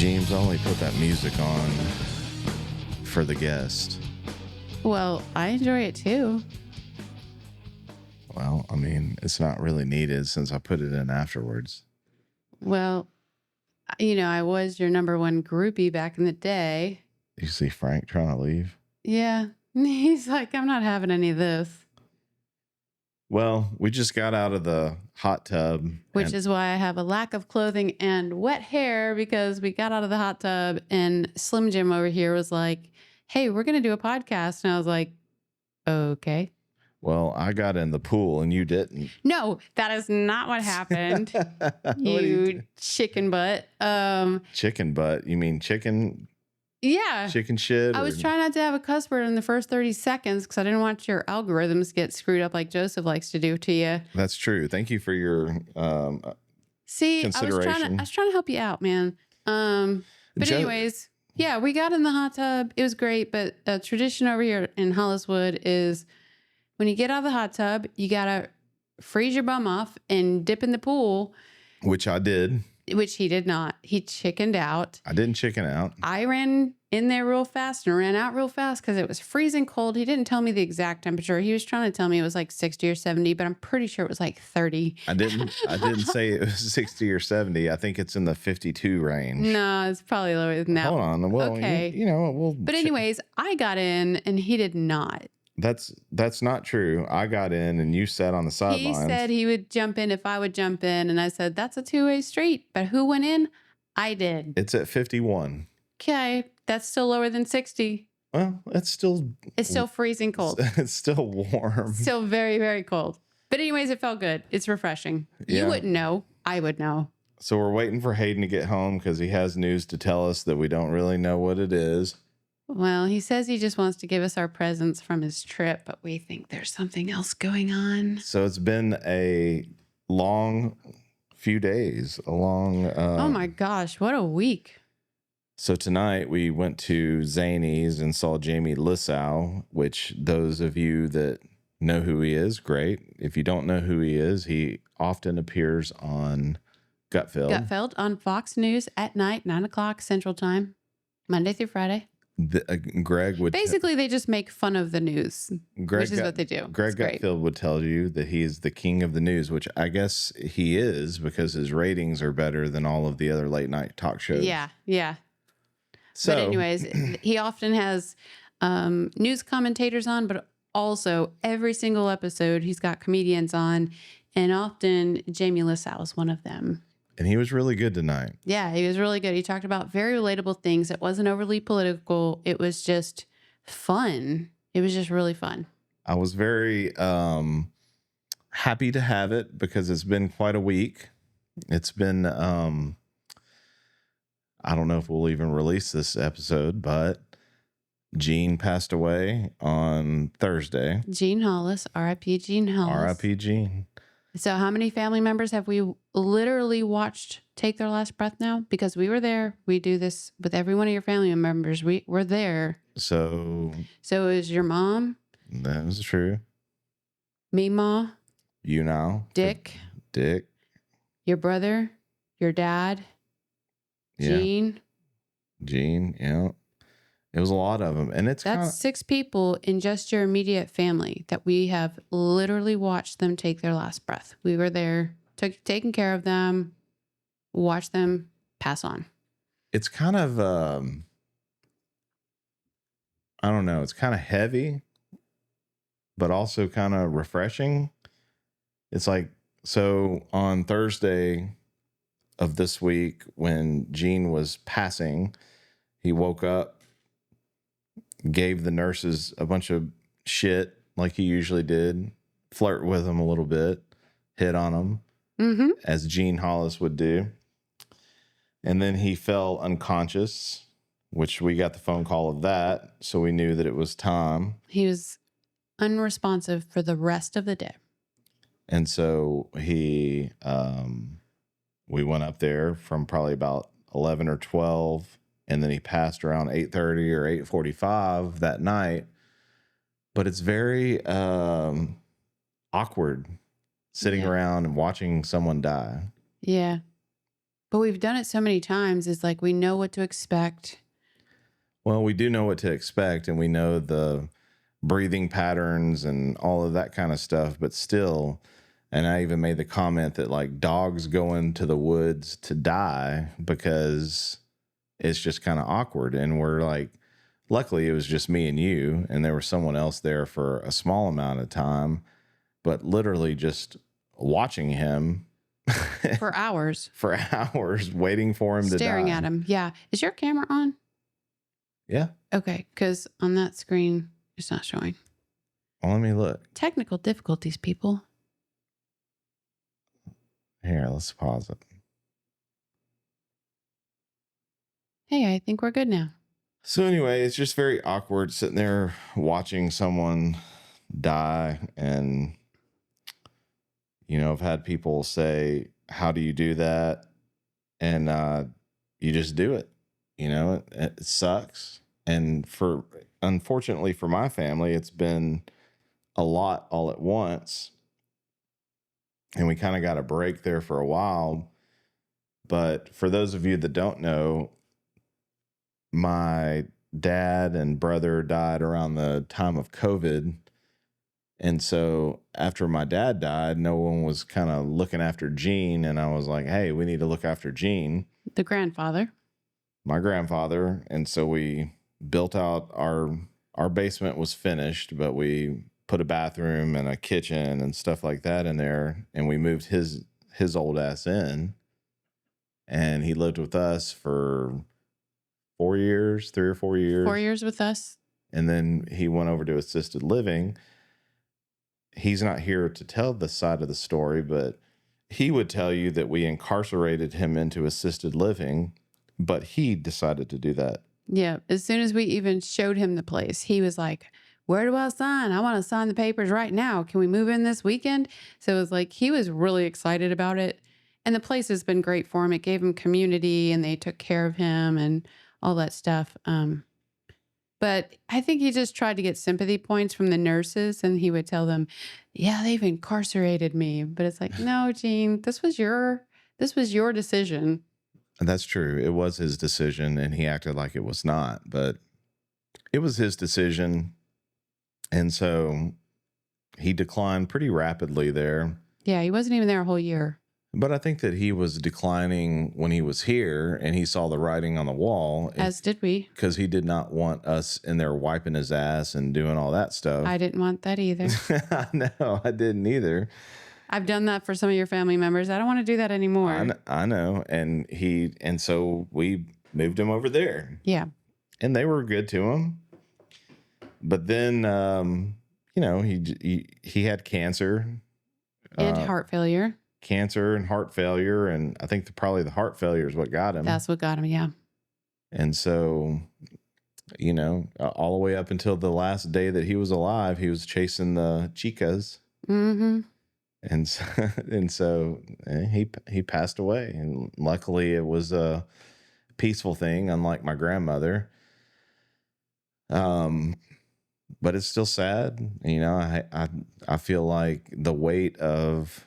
James only put that music on for the guest. Well, I enjoy it too. Well, I mean, it's not really needed since I put it in afterwards. Well, I was your number one groupie back in the day. You see Frank trying to leave? Yeah. He's like, I'm not having any of this. Well, we just got out of the hot tub. Which is why I have a lack of clothing and wet hair, because we got out of the hot tub and Slim Jim over here was like, hey, we're going to do a podcast. And I was like, okay. Well, I got in the pool and you didn't. No, that is not what happened. you chicken butt. Chicken butt? You mean chicken? Yeah. Chicken shit? I was trying not to have a cuss word in the first 30 seconds because I didn't want your algorithms get screwed up like Joseph likes to do to you. That's true. Thank you for your consideration. I was trying to help you out, man. Anyways, yeah, we got in the hot tub. It was great, but a tradition over here in Holliswood is when you get out of the hot tub, you got to freeze your bum off and dip in the pool. Which I did. Which he did not. He chickened out. I didn't chicken out. I ran in there real fast and ran out real fast because it was freezing cold. He didn't tell me the exact temperature. He was trying to tell me it was like 60 or 70, but I'm pretty sure it was like 30. I didn't say it was 60 or 70. I think it's in the 52 range. No, it's probably lower than that. Hold on. Well, okay. But anyways, I got in and he did not. That's not true. I got in and you sat on the sidelines. He said he would jump in if I would jump in. And I said, that's a two-way street. But who went in? I did. It's at 51. Okay. That's still lower than 60. Well, it's still freezing cold. It's still warm. Still very, very cold. But anyways, it felt good. It's refreshing. Yeah. You wouldn't know. I would know. So we're waiting for Hayden to get home because he has news to tell us that we don't really know what it is. Well, he says he just wants to give us our presents from his trip, but we think there's something else going on. So it's been a long few days. Oh my gosh, what a week. So tonight we went to Zany's and saw Jamie Lissau, which those of you that know who he is, great. If you don't know who he is, he often appears on Gutfeld on Fox News at night, 9:00 Central Time, Monday through Friday. Greg would basically they just make fun of the news, which is what they do. Greg Gutfeld would tell you that he is the king of the news, which I guess he is because his ratings are better than all of the other late night talk shows. Yeah. So, but anyways, he often has news commentators on, but also every single episode he's got comedians on, and often Jamie Lissau is one of them. And he was really good tonight. Yeah, he was really good. He talked about very relatable things. It wasn't overly political. It was just fun. It was just really fun. I was very happy to have it because it's been quite a week. It's been, I don't know if we'll even release this episode, but Gene passed away on Thursday. Gene Hollis, R.I.P. Gene Hollis. R.I.P. Gene. So how many family members have we literally watched take their last breath now? Because we were there. We do this with every one of your family members. We're there. So is your mom? That is true. Me, Ma. You now. Dick. Your brother. Your dad. Yeah. Gene, yeah. It was a lot of them. And that's 6 people in just your immediate family that we have literally watched them take their last breath. We were there, taking care of them, watched them pass on. It's kind of, I don't know, it's kind of heavy, but also kind of refreshing. It's like, so on Thursday of this week, when Gene was passing, he woke up, gave the nurses a bunch of shit like he usually did, flirt with them a little bit, hit on them, as Gene Hollis would do. And then he fell unconscious, which we got the phone call of that, so we knew that it was time. He was unresponsive for the rest of the day. And so we went up there from probably about 11 or 12, and then he passed around 8:30 or 8:45 that night. But it's very awkward sitting around and watching someone die. Yeah. But we've done it so many times. It's like we know what to expect. Well, we do know what to expect, and we know the breathing patterns and all of that kind of stuff, but still, and I even made the comment that like dogs go into the woods to die because it's just kind of awkward. And we're like, luckily it was just me and you, and there was someone else there for a small amount of time, but literally just watching him For hours. for hours, waiting for him to die. Staring at him. Yeah. Is your camera on? Yeah. Okay. Because on that screen, it's not showing. Well, let me look. Technical difficulties, people. Here, let's pause it. Hey, I think we're good now. So anyway, it's just very awkward sitting there watching someone die. And, I've had people say, how do you do that? And you just do it. It sucks. And unfortunately for my family, it's been a lot all at once. And we kind of got a break there for a while. But for those of you that don't know, my dad and brother died around the time of COVID. And so after my dad died, no one was kind of looking after Gene. And I was like, hey, we need to look after Gene. The grandfather. My grandfather. And so we built out our basement was finished, but we put a bathroom and a kitchen and stuff like that in there. And we moved his old ass in. And he lived with us for 4 years, 3 or 4 years. 4 years with us. And then he went over to assisted living. He's not here to tell the side of the story, but he would tell you that we incarcerated him into assisted living, but he decided to do that. Yeah. As soon as we even showed him the place, he was like, where do I sign? I want to sign the papers right now. Can we move in this weekend? So it was like, he was really excited about it. And the place has been great for him. It gave him community and they took care of him and all that stuff. But I think he just tried to get sympathy points from the nurses, and he would tell them, yeah, they've incarcerated me. But it's like, no, Gene, this was your decision. And that's true. It was his decision, and he acted like it was not, but it was his decision. And so he declined pretty rapidly there. Yeah, he wasn't even there a whole year. But I think that he was declining when he was here, and he saw the writing on the wall. As did we. Because he did not want us in there wiping his ass and doing all that stuff. I didn't want that either. No, I didn't either. I've done that for some of your family members. I don't want to do that anymore. I know. And so we moved him over there. Yeah. And they were good to him. But then, he had cancer. And heart failure. Cancer and heart failure. And I think probably the heart failure is what got him. That's what got him, yeah. And so, all the way up until the last day that he was alive, he was chasing the chicas. Mm-hmm. And so he passed away. And luckily it was a peaceful thing, unlike my grandmother. But it's still sad. I feel like the weight of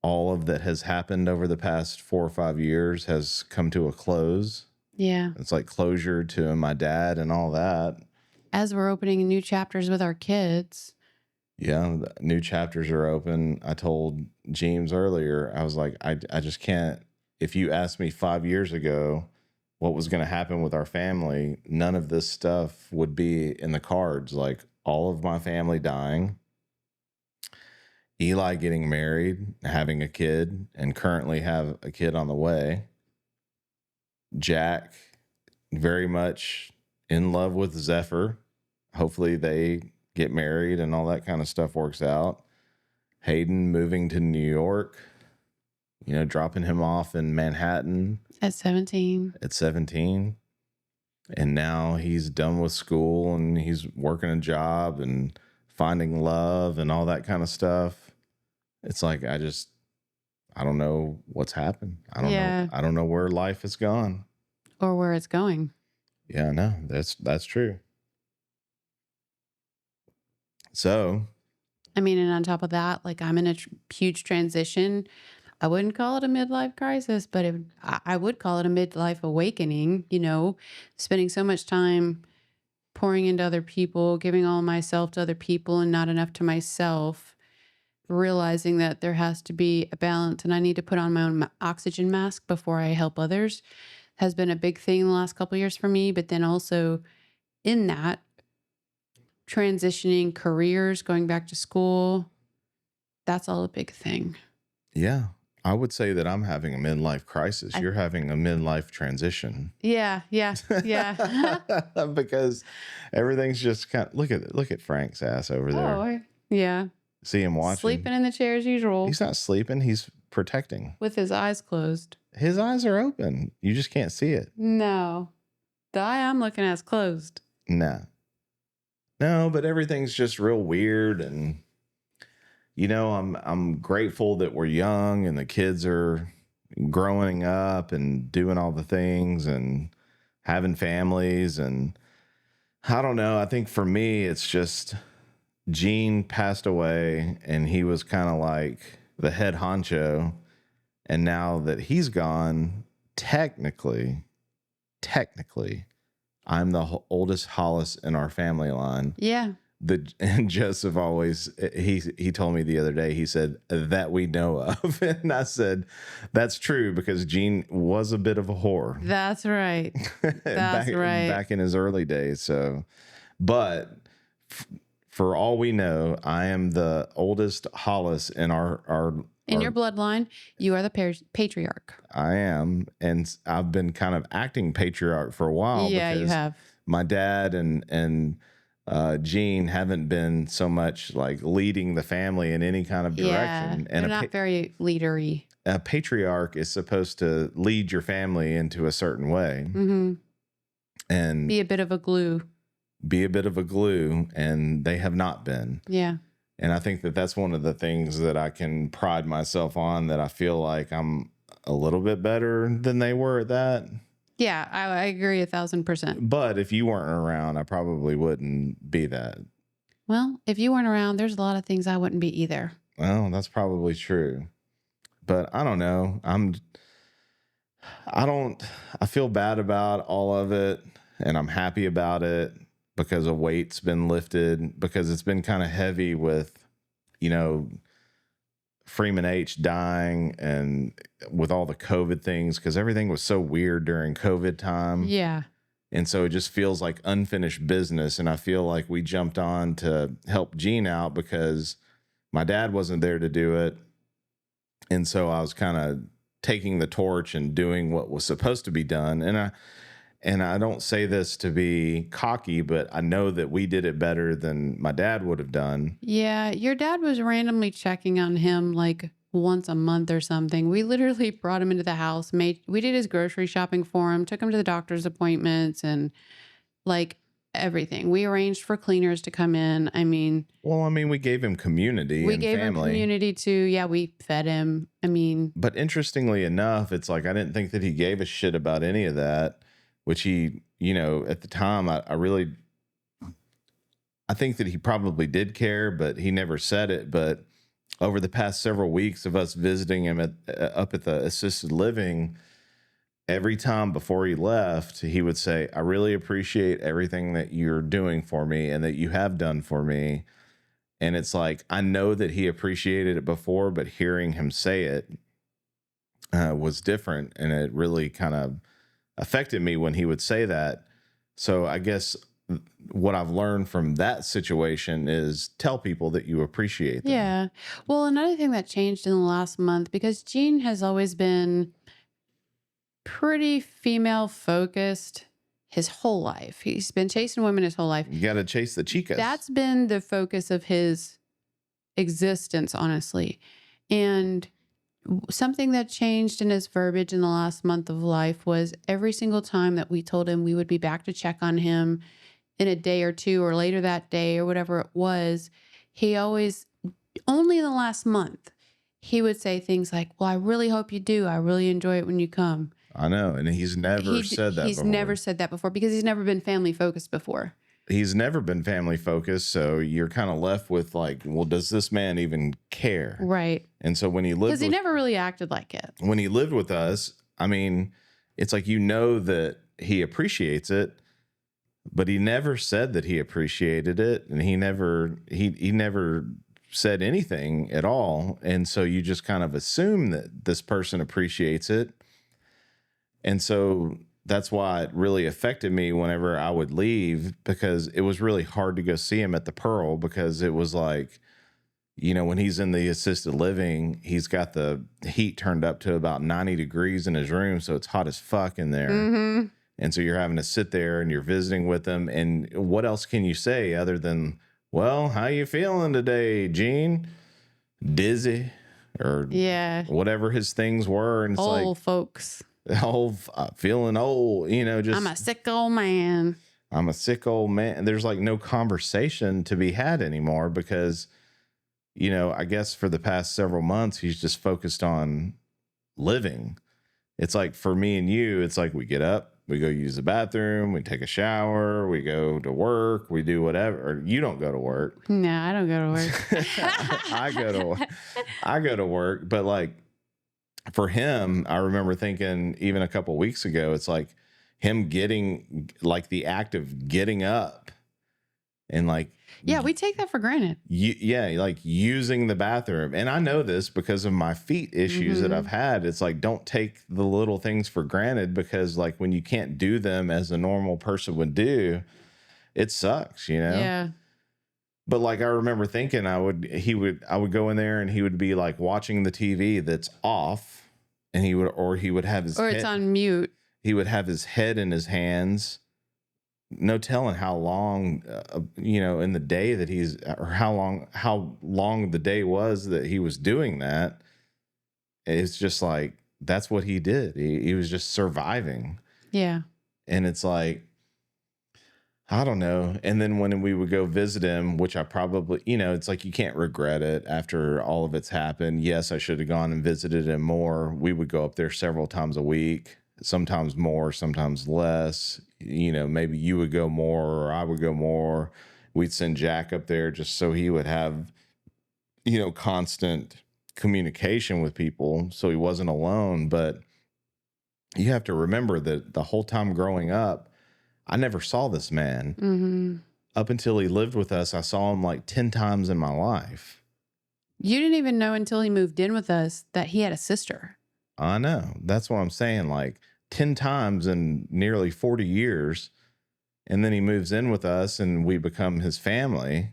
all of that has happened over the past 4 or 5 years has come to a close. Yeah. It's like closure to my dad and all that. As we're opening new chapters with our kids. Yeah, new chapters are open. I told James earlier, I was like, I just can't. If you asked me 5 years ago what was going to happen with our family, none of this stuff would be in the cards. Like all of my family dying, Eli getting married, having a kid, and currently have a kid on the way. Jack very much in love with Zephyr. Hopefully they get married and all that kind of stuff works out. Hayden moving to New York, dropping him off in Manhattan. At 17. And now he's done with school and he's working a job and finding love and all that kind of stuff. It's like, I don't know what's happened. I don't know. I don't know where life has gone. Or where it's going. Yeah, no, that's true. So. I mean, and on top of that, like I'm in a huge transition. I wouldn't call it a midlife crisis, but I would call it a midlife awakening, spending so much time pouring into other people, giving all myself to other people and not enough to myself, realizing that there has to be a balance and I need to put on my own oxygen mask before I help others has been a big thing the last couple of years for me. But then also in that, transitioning careers, going back to school, that's all a big thing. Yeah. I would say that I'm having a midlife crisis. You're having a midlife transition. Yeah. Because everything's just kind of, look at Frank's ass over there. Oh, yeah. See him watching. Sleeping in the chair as usual. He's not sleeping. He's protecting. With his eyes closed. His eyes are open. You just can't see it. No. The eye I'm looking at is closed. No, but everything's just real weird. And, I'm grateful that we're young and the kids are growing up and doing all the things and having families. And I don't know. I think for me, it's just Gene passed away and he was kind of like the head honcho. And now that he's gone, technically, I'm the oldest Hollis in our family line. Yeah. And Joseph always, he told me the other day, he said, that we know of. And I said, that's true because Gene was a bit of a whore. That's right. That's right. Back in his early days. So, but for all we know, I am the oldest Hollis in in your bloodline, you are the patriarch. I am. And I've been kind of acting patriarch for a while. Yeah, you have. My dad and Gene haven't been so much like leading the family in any kind of direction. And they're not very leadery. A patriarch is supposed to lead your family into a certain way. Mm-hmm. And be a bit of a glue. And they have not been. Yeah. And I think that that's one of the things that I can pride myself on, that I feel like I'm a little bit better than they were at that. Yeah, I agree 1,000%. But if you weren't around, I probably wouldn't be that. Well, if you weren't around, there's a lot of things I wouldn't be either. Well, that's probably true. But I don't know. I feel bad about all of it, and I'm happy about it because a weight's been lifted, because it's been kind of heavy with, Freeman H dying and with all the COVID things, because everything was so weird during COVID time. Yeah. And so it just feels like unfinished business. And I feel like we jumped on to help Gene out because my dad wasn't there to do it. And so I was kind of taking the torch and doing what was supposed to be done. And I don't say this to be cocky, but I know that we did it better than my dad would have done. Yeah, your dad was randomly checking on him like once a month or something. We literally brought him into the house, we did his grocery shopping for him, took him to the doctor's appointments and like everything. We arranged for cleaners to come in. We gave him community and family. We gave him community too. Yeah, we fed him. But interestingly enough, it's like I didn't think that he gave a shit about any of that. Which he, at the time, I think that he probably did care, but he never said it. But over the past several weeks of us visiting him up at the assisted living, every time before he left, he would say, I really appreciate everything that you're doing for me and that you have done for me. And it's like, I know that he appreciated it before, but hearing him say it was different. And it really kind of affected me when he would say that. So I guess what I've learned from that situation is tell people that you appreciate them. Yeah. Well, another thing that changed in the last month, because Gene has always been pretty female focused his whole life. He's been chasing women his whole life. You got to chase the chicas. That's been the focus of his existence, honestly. And something that changed in his verbiage in the last month of life was every single time that we told him we would be back to check on him in a day or two or later that day or whatever it was, he always, only in the last month, he would say things like, well, I really hope you do. I really enjoy it when you come. I know. And he's never said that before. He's never said that before because he's never been family focused before. he's never been family focused. So you're kind of left with like, well, does this man even care? Right. And so when he lived, because he never really acted like it. When he lived with us, I mean, it's like, you know, that he appreciates it, but he never said that he appreciated it. And he never said anything at all. And so you just kind of assume that this person appreciates it. And so that's why it really affected me whenever I would leave, because it was really hard to go see him at the Pearl, because it was like, you know, when he's in the assisted living, he's got the heat turned up to about 90 degrees in his room. So it's hot as fuck in there. Mm-hmm. And so you're having to sit there and you're visiting with him. And what else can you say other than, well, how you feeling today, Gene? Dizzy, or whatever his things were. And it's old folks. Old, feeling old, you know, just. I'm a sick old man. I'm a sick old man. There's like no conversation to be had anymore because, you know, I guess for the past several months, he's just focused on living. It's like for me and you, it's like we get up, we go use the bathroom, we take a shower, we go to work, we do whatever. Or you don't go to work. No, I don't go to work. I go to work. But like for him, I remember thinking even a couple of weeks ago, it's like him getting like the act of getting up and like, yeah, we take that for granted. Like using the bathroom. And I know this because of my feet issues that I've had. It's like, don't take the little things for granted, because like when you can't do them as a normal person would do, it sucks, you know? Yeah. But like, I remember thinking I would go in there and he would be like watching the TV that's off, and he would have his it's on mute. He would have his head in his hands. No telling how long, you know, in the day that how long the day was that he was doing that. It's just like, that's what he did. He was just surviving. Yeah. And it's like, I don't know. And then when we would go visit him, which I probably, you know, it's like, you can't regret it after all of it's happened. Yes, I should have gone and visited him more. We would go up there several times a week. Sometimes more, sometimes less. You know, maybe you would go more or I would go more. We'd send Jack up there just so he would have, you know, constant communication with people so he wasn't alone. But you have to remember that the whole time growing up, I never saw this man. Up until he lived with us, I saw him like 10 times in my life. You didn't even know until he moved in with us that he had a sister. I know. That's what I'm saying. Like 10 times in nearly 40 years. And then he moves in with us and we become his family,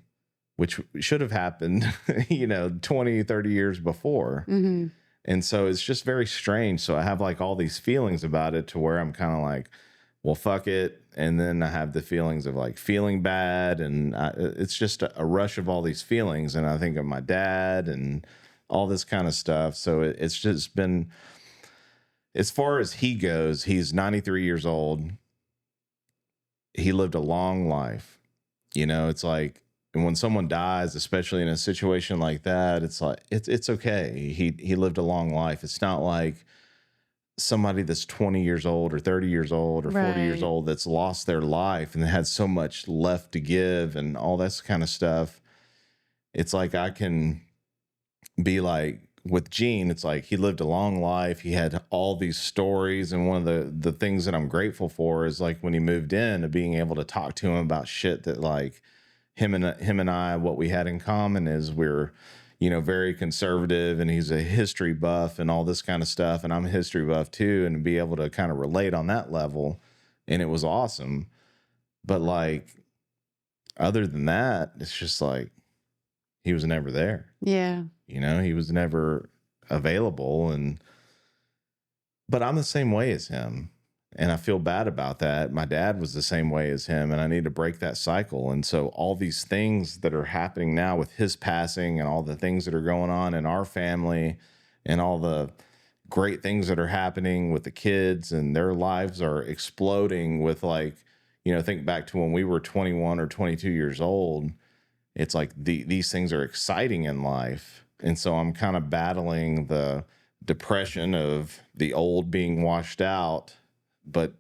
which should have happened, you know, 20, 30 years before. And so it's just very strange. So I have like all these feelings about it to where I'm kind of like, well, fuck it. And then I have the feelings of like feeling bad. And it's just a rush of all these feelings. And I think of my dad and all this kind of stuff. So it's just been, as far as he goes, he's 93 years old. He lived a long life. You know, it's like, and when someone dies, especially in a situation like that, it's like, it's okay. He lived a long life. It's not like somebody that's 20 years old or 30 years old or 40 years old that's lost their life and had so much left to give and all this kind of stuff. It's like, I can be like, with Gene, it's like he lived a long life. He had all these stories. And one of the things that I'm grateful for is like when he moved in, of being able to talk to him about shit that like him and I, what we had in common is we're, you know, very conservative, and he's a history buff and all this kind of stuff. And I'm a history buff too. And be able to kind of relate on that level. And it was awesome. But like, other than that, it's just like, he was never there. Yeah. You know, he was never available. But I'm the same way as him. And I feel bad about that. My dad was the same way as him, and I need to break that cycle. And so all these things that are happening now with his passing and all the things that are going on in our family and all the great things that are happening with the kids, and their lives are exploding with, like, you know, think back to when we were 21 or 22 years old. It's like these things are exciting in life. And so I'm kind of battling the depression of the old being washed out, but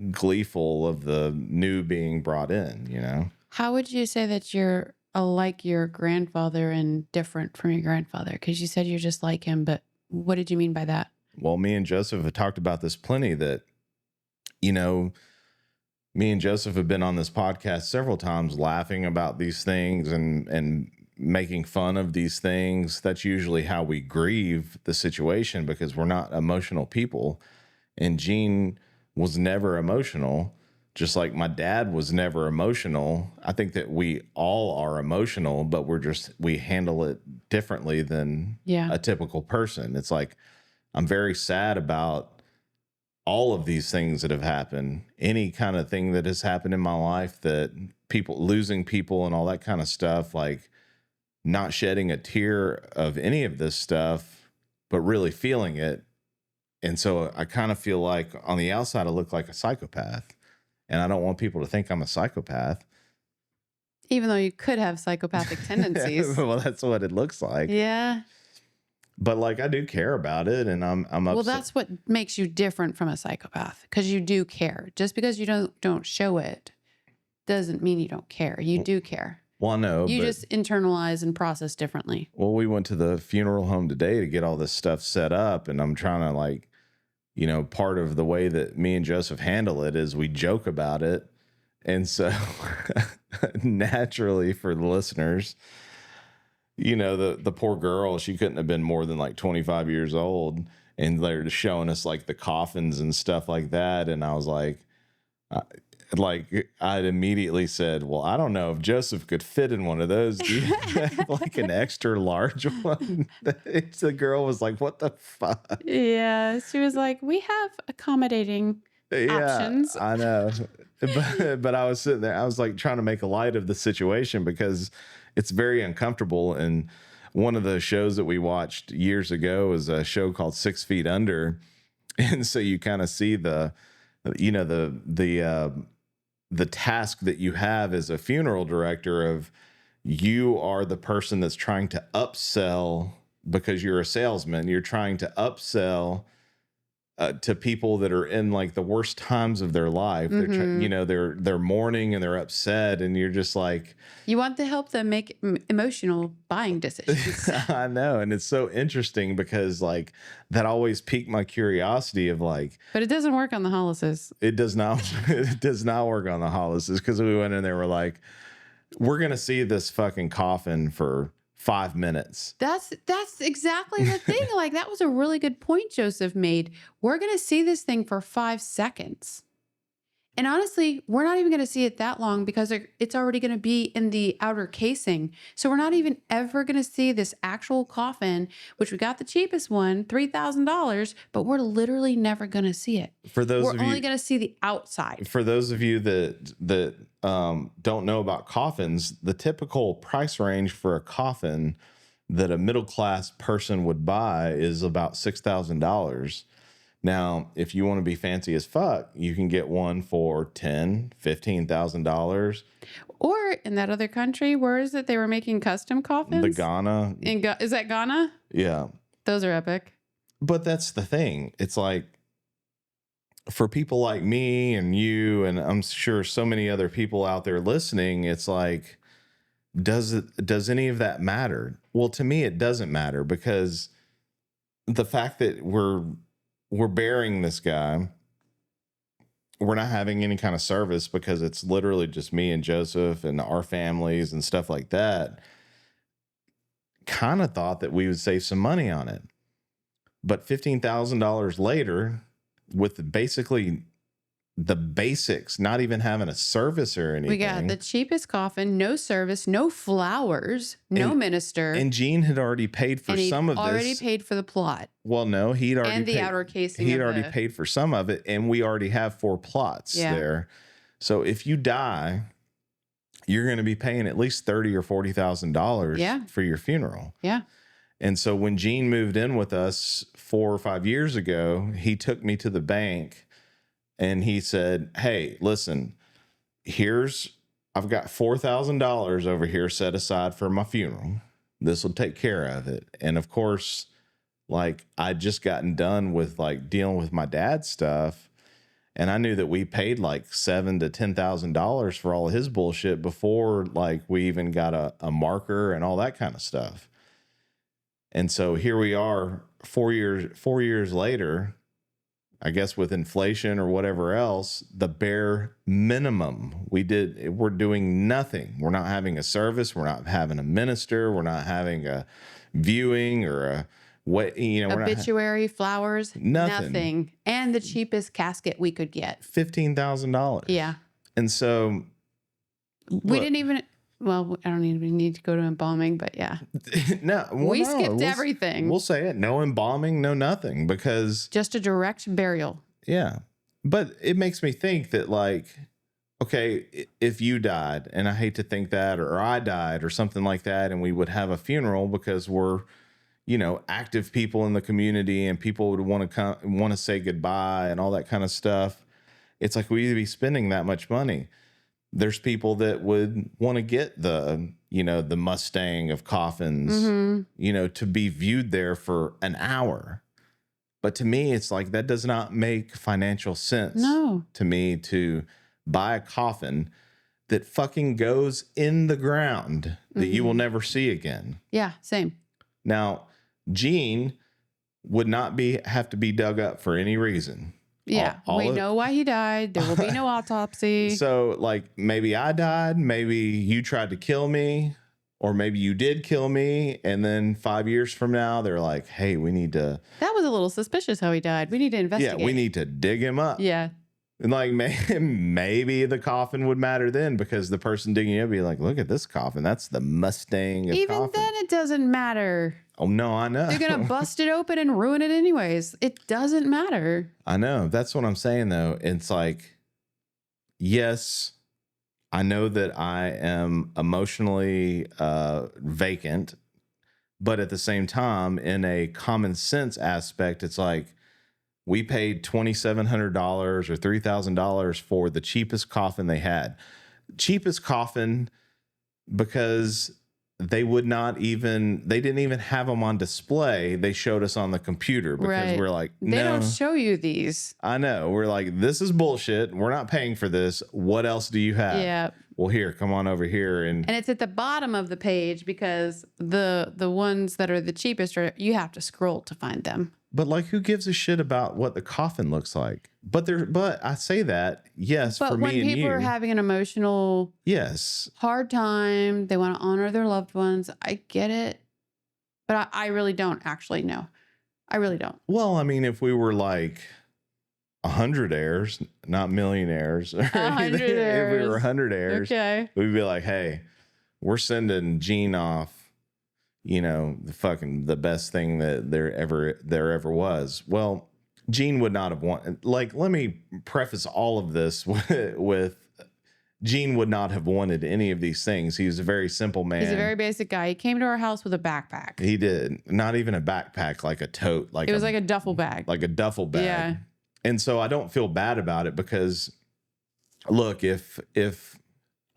gleeful of the new being brought in, you know? How would you say that you're like your grandfather and different from your grandfather? Because you said you're just like him, but what did you mean by that? Well, me and Joseph have talked about this plenty, that, you know, me and Joseph have been on this podcast several times laughing about these things and making fun of these things. That's usually how we grieve the situation, because we're not emotional people. And Gene was never emotional, just like my dad was never emotional. I think that we all are emotional, but we handle it differently than Yeah. a typical person. It's like, I'm very sad about all of these things that have happened, any kind of thing that has happened in my life, that people losing people and all that kind of stuff, like not shedding a tear of any of this stuff, but really feeling it. And so I kind of feel like on the outside, I look like a psychopath, and I don't want people to think I'm a psychopath. Even though you could have psychopathic tendencies. Well, that's what it looks like. Yeah. But like, I do care about it, and I'm upset. Well, that's what makes you different from a psychopath, because you do care. Just because you don't show it doesn't mean you don't care. You do care. Well, no, you just internalize and process differently. Well, we went to the funeral home today to get all this stuff set up, and I'm trying to, like, you know, part of the way that me and Joseph handle it is we joke about it. And so naturally, for the listeners, you know, the poor girl, she couldn't have been more than like 25 years old, and they're just showing us like the coffins and stuff like that. And I was like, I'd immediately said, well, I don't know if Joseph could fit in one of those. Do you have like an extra large one? The girl was like, what the fuck? Yeah. She was like, we have accommodating options. I know. But I was sitting there, I was like trying to make a light of the situation, because it's very uncomfortable. And one of the shows that we watched years ago is a show called 6 Feet Under. And so you kind of see the task that you have as a funeral director of, you are the person that's trying to upsell, because you're a salesman. You're trying to upsell to people that are in like the worst times of their life. Mm-hmm. They're mourning and they're upset, and you're just like, you want to help them make emotional buying decisions. I know. And it's so interesting, because like that always piqued my curiosity of like, but it doesn't work on the Hollises. It does not. It does not work on the Hollises, because we went in there, we're like, we're gonna see this fucking coffin for 5 minutes. That's exactly the thing. Like, that was a really good point Joseph made. We're gonna see this thing for 5 seconds. And honestly, we're not even going to see it that long, because it's already going to be in the outer casing. So we're not even ever going to see this actual coffin, which we got the cheapest one, $3,000, but we're literally never going to see it. We're only going to see the outside. For those of you that don't know about coffins, the typical price range for a coffin that a middle-class person would buy is about $6,000. Now, if you want to be fancy as fuck, you can get one for $10,000, $15,000. Or in that other country, where is it? They were making custom coffins? The Ghana. Is that Ghana? Yeah. Those are epic. But that's the thing. It's like, for people like me and you, and I'm sure so many other people out there listening, it's like, does any of that matter? Well, to me, it doesn't matter, because the fact that we're burying this guy, we're not having any kind of service, because it's literally just me and Joseph and our families and stuff like that. Kind of thought that we would save some money on it. But $15,000 later, with basically the basics, not even having a service or anything. We got the cheapest coffin, no service, no flowers, no minister. And Gene had already paid for some of this. Already paid for the plot. Well, no, he'd already and the outer casing. He'd already paid for some of it, and we already have 4 plots there. So if you die, you're going to be paying at least $30,000 or $40,000 for your funeral. Yeah. And so when Gene moved in with us 4 or 5 years ago, he took me to the bank. And he said, hey, listen, I've got $4,000 over here set aside for my funeral. This will take care of it. And of course, like, I'd just gotten done with like dealing with my dad's stuff. And I knew that we paid like $7,000 to $10,000 for all of his bullshit before like we even got a marker and all that kind of stuff. And so here we are 4 years later, I guess with inflation or whatever else, the bare minimum we're doing nothing. We're not having a service. We're not having a minister. We're not having a viewing or a obituary, flowers, nothing. And the cheapest casket we could get. $15,000. Yeah. And so we didn't even, well, I don't even need to go to embalming, but yeah. We skipped everything. We'll say it. No embalming, no nothing, because just a direct burial. Yeah. But it makes me think that like, okay, if you died, and I hate to think that, or I died or something like that, and we would have a funeral because we're, active people in the community and people would want to say goodbye and all that kind of stuff. It's like we'd be spending that much money. There's people that would want to get the Mustang of coffins, to be viewed there for an hour. But to me, it's like that does not make financial sense to me to buy a coffin that fucking goes in the ground that you will never see again. Yeah, same. Now, Gene would not have to be dug up for any reason. Yeah, we know why he died. There will be no autopsy. So, like, maybe I died. Maybe you tried to kill me. Or maybe you did kill me. And then 5 years from now, they're like, hey, we need to... That was a little suspicious how he died. We need to investigate. Yeah, we need to dig him up. Yeah. And, like, maybe the coffin would matter then because the person digging it would be like, look at this coffin. That's the Mustang of Even coffins. then, it doesn't matter. Oh, no, I know. They're going to bust it open and ruin it anyways. It doesn't matter. I know. That's what I'm saying, though. It's like, yes, I know that I am emotionally vacant, but at the same time, in a common sense aspect, it's like we paid $2,700 or $3,000 for the cheapest coffin they had. Cheapest coffin because they didn't even have them on display. They showed us on the computer because we're like, no. They don't show you these. I know. We're like, this is bullshit. We're not paying for this. What else do you have? Yeah. Well, here, come on over here. And it's at the bottom of the page because the ones that are the cheapest you have to scroll to find them. But like, who gives a shit about what the coffin looks like? But I say that, yes, for me and you. But when people are having an emotional hard time, they want to honor their loved ones. I get it. But I really don't actually know. I really don't. Well, I mean, if we were like 100 heirs, not millionaires. Or anything, if we were 100 heirs, we'd be like, hey, we're sending Gene off. The best thing that there ever was. Well, Gene would not have wanted, like, let me preface all of this with Gene would not have wanted any of these things. He was a very simple man. He's a very basic guy. He came to our house with a backpack. He did. Not even a backpack, like a tote. It was like a duffel bag. Like a duffel bag. Yeah. And so I don't feel bad about it because, look, if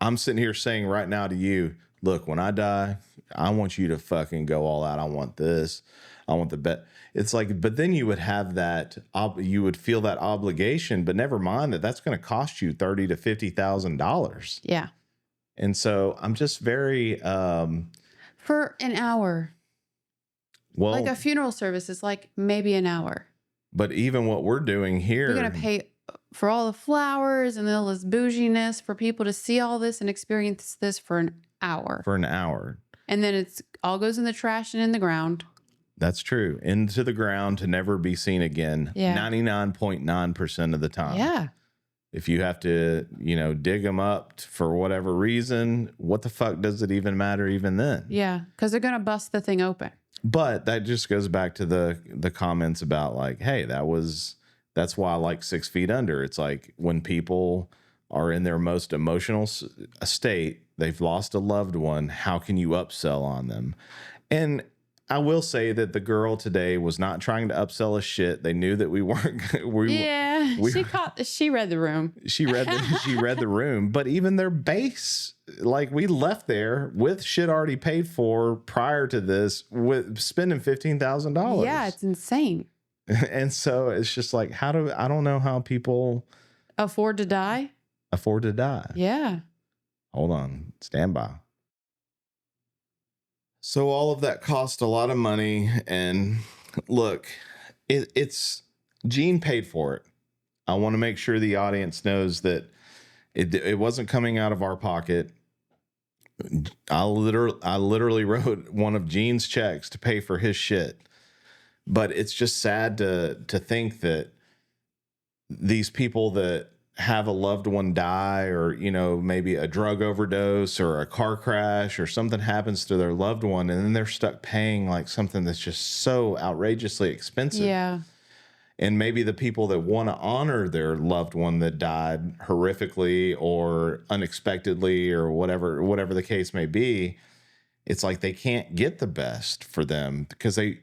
I'm sitting here saying right now to you, look, when I die, I want you to fucking go all out. I want this. I want the bet. It's like, but then you would have that, you would feel that obligation, but never mind that's going to cost you $30,000 to $50,000. Yeah. And so I'm just very, for an hour. Well, like a funeral service is like maybe an hour. But even what we're doing here, you're going to pay for all the flowers and all this bouginess for people to see all this and experience this for an hour. For an hour. And then it's all goes in the trash and in the ground. That's true. Into the ground to never be seen again. Yeah. 99.9% of the time. Yeah. If you have to, dig them up for whatever reason, what the fuck does it even matter even then? Yeah. Because they're going to bust the thing open. But that just goes back to the comments about like, hey, that's why I like 6 Feet Under. It's like when people are in their most emotional state, they've lost a loved one. How can you upsell on them? And I will say that the girl today was not trying to upsell us shit. They knew that we weren't. She read the room. She read the room. But even their base, like we left there with shit already paid for prior to this, with spending $15,000. Yeah, it's insane. And so it's just like, I don't know how people Afford to die? Afford to die. Yeah. Hold on. Stand by. So all of that cost a lot of money. And look, it's Gene paid for it. I want to make sure the audience knows that it wasn't coming out of our pocket. I literally wrote one of Gene's checks to pay for his shit. But it's just sad to think that these people that have a loved one die, or, you know, maybe a drug overdose or a car crash or something happens to their loved one, and then they're stuck paying like something that's just so outrageously expensive. Yeah. And maybe the people that want to honor their loved one that died horrifically or unexpectedly or whatever the case may be, it's like they can't get the best for them because it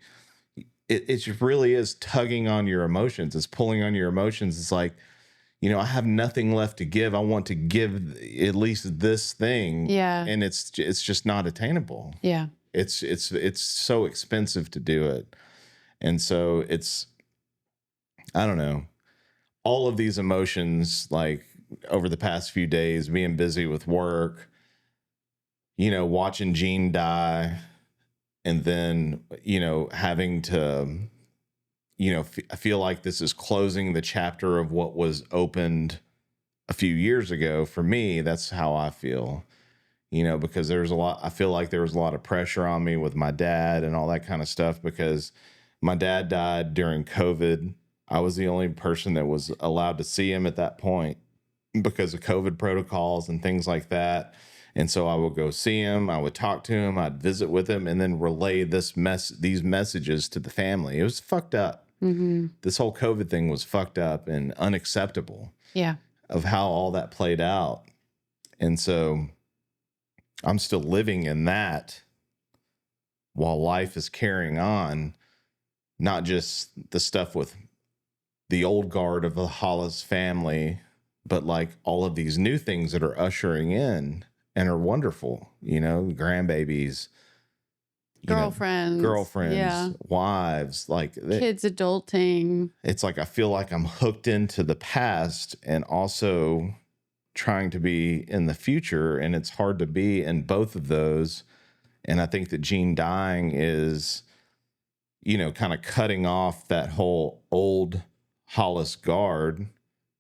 just really is tugging on your emotions. It's pulling on your emotions. It's like, you know, I have nothing left to give. I want to give at least this thing. Yeah. And it's just not attainable. Yeah. It's so expensive to do it. And so I don't know, all of these emotions, like over the past few days, being busy with work, you know, watching Gene die, and then, you know, having to, you know, I feel like this is closing the chapter of what was opened a few years ago. For me, that's how I feel, you know, because I feel like there was a lot of pressure on me with my dad and all that kind of stuff, because my dad died during COVID. I was the only person that was allowed to see him at that point because of COVID protocols and things like that. And so I would go see him, I would talk to him, I'd visit with him, and then relay these messages to the family. It was fucked up. Mm-hmm. This whole COVID thing was fucked up and unacceptable. Yeah. Of how all that played out. And so I'm still living in that while life is carrying on, not just the stuff with the old guard of the Hollis family, but like all of these new things that are ushering in and are wonderful, you know, grandbabies, girlfriends, yeah, wives, like kids adulting. It's like I feel like I'm hooked into the past and also trying to be in the future, and it's hard to be in both of those. And I think that Gene dying is, you know, kind of cutting off that whole old Hollis guard,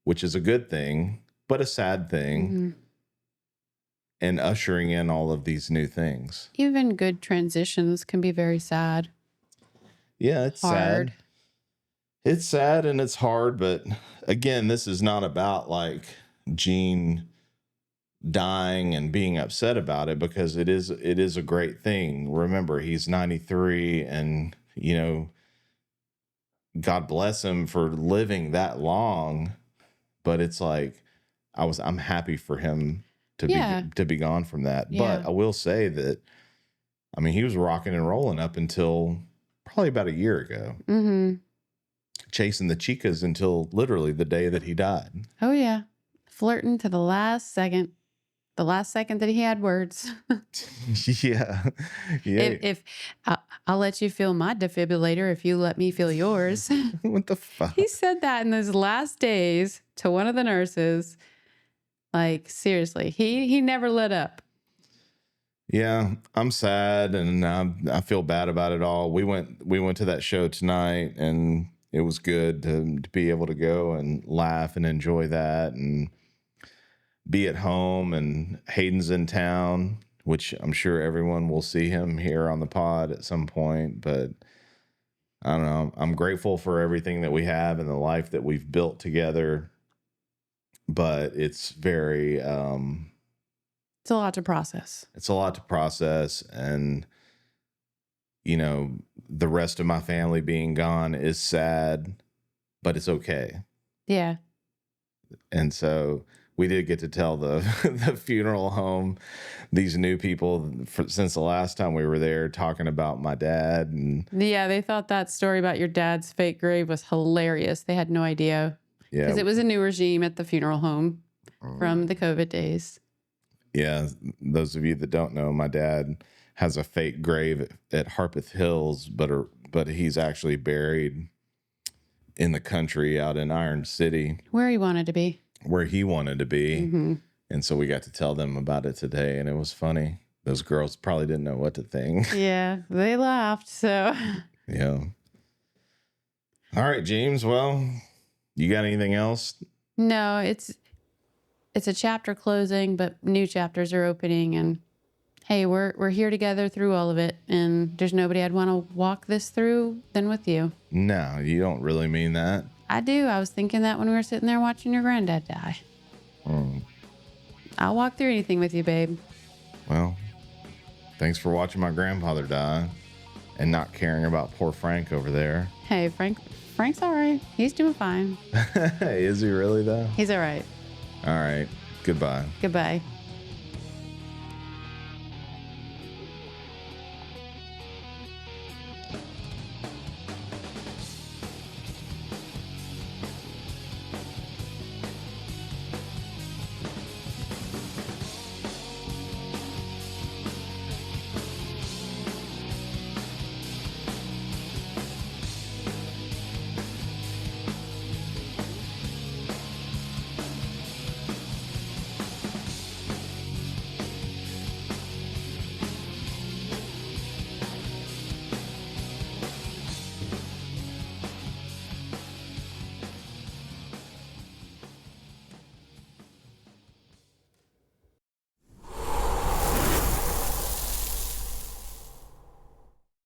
which is a good thing, but a sad thing. Mm-hmm. And ushering in all of these new things. Even good transitions can be very sad. Yeah, it's hard. Sad. It's sad and it's hard, but again, this is not about like Gene dying and being upset about it, because it is a great thing. Remember, he's 93, and, you know, God bless him for living that long, but it's like I'm happy for him to be gone from that. Yeah. But I will say that, I mean, he was rocking and rolling up until probably about a year ago. Mm-hmm. Chasing the chicas until literally the day that he died. Oh, yeah. Flirting to the last second that he had words. Yeah. If I'll let you feel my defibrillator if you let me feel yours. What the fuck? He said that in his last days to one of the nurses. Like, seriously, he never let up. Yeah, I'm sad, and I feel bad about it all. We went to that show tonight, and it was good to be able to go and laugh and enjoy that and be at home. And Hayden's in town, which I'm sure everyone will see him here on the pod at some point. But I don't know. I'm grateful for everything that we have and the life that we've built together. But it's very it's a lot to process. It's a lot to process, and, you know, the rest of my family being gone is sad, but it's okay. Yeah. And so we did get to tell the funeral home, these new people, since the last time we were there, talking about my dad. And yeah, they thought that story about your dad's fake grave was hilarious. They had no idea. Yeah, because it was a new regime at the funeral home from the COVID days. Yeah, those of you that don't know, my dad has a fake grave at Harpeth Hills, but he's actually buried in the country out in Iron City, where he wanted to be. where he wanted to be. Mm-hmm. And so we got to tell them about it today, and it was funny. Those girls probably didn't know what to think. Yeah, they laughed. So, Yeah. All right, James. Well, you got anything else? no, it's a chapter closing, but new chapters are opening. And hey, we're here together through all of it, and there's nobody I'd want to walk this through than with you. No, you don't really mean that. I do. I was thinking that when we were sitting there watching your granddad die. I'll walk through anything with you, babe. Well, thanks for watching my grandfather die and not caring about poor Frank over there. Hey, Frank's all right. He's doing fine. Is he really, though? He's all right. All right. Goodbye. Goodbye.